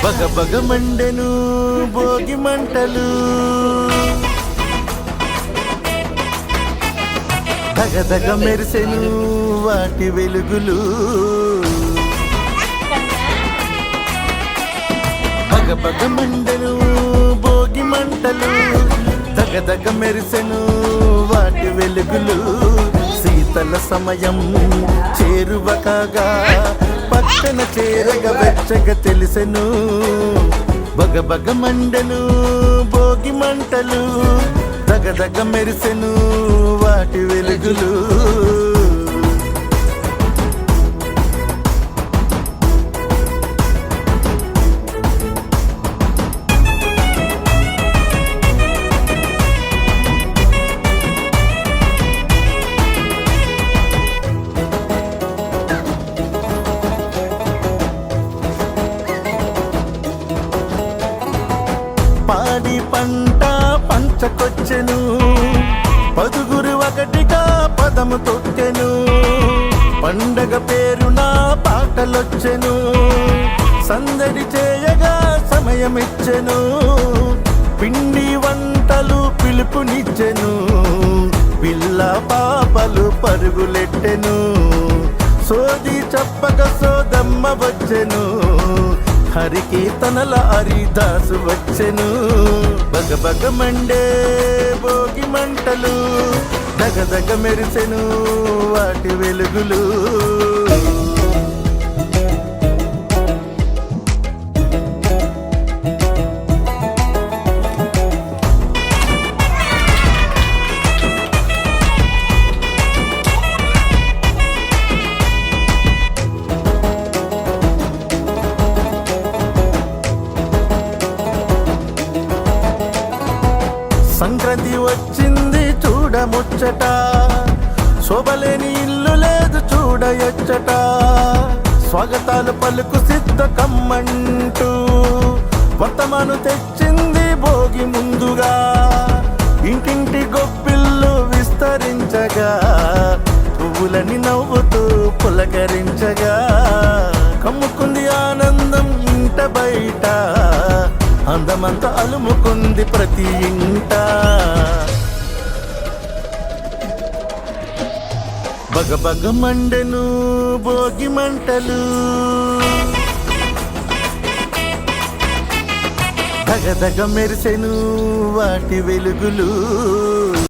బగ బగ మండెను భోగి మంటలు, దగదగ మెరిసెను వాటి వెలుగులు. బగ బగ మండెను భోగి మంటలు, దగదగ మెరిసెను వాటి వెలుగులు. శీతల సమయం చేరువ కాగా పక్కన చేరగ వెచ్చగ తెలిసెను. బగ బగ మండెను భోగి మంటలు, దగదగ మెరిసెను వాటి వెలుగులు. పాడి పంట పంచకొచ్చెను, పదుగురు ఒకటిగా పదము తొక్కెను. పండగ పేరున పాటలొచ్చెను, సందడి చేయగా సమయమిచ్చెను. పిండి వంటలు పిలుపునిచ్చెను, పిల్ల పాపలు పరుగులెట్టెను. సోది చెప్పక సోదమ్మ వచ్చెను, హరికీర్తనల హరిదాసు వచ్చెను. బగ బగ మండే భోగి మంటలు, దగదగ మెరిసెను వాటి వెలుగులు. సంక్రాంతి వచ్చింది చూడముచ్చట, శోభలేని ఇల్లు లేదు చూడయొచ్చట. స్వాగతాలు పలుకు సిద్ధ కమ్మంటూ వర్తమాను తెచ్చింది భోగి ముందుగా. ఇంటింటి గొప్పిళ్ళు విస్తరించగా, పువ్వులని నవ్వుతూ పులకరించగా. కమ్ముకుంది ఆనందం ఇంట బయట, అందమంతా అలుముకుంది ప్రతి ఇంట. బగ బగ మండెను భోగి మంటలు, దగదగ మెరిసెను వాటి వెలుగులు.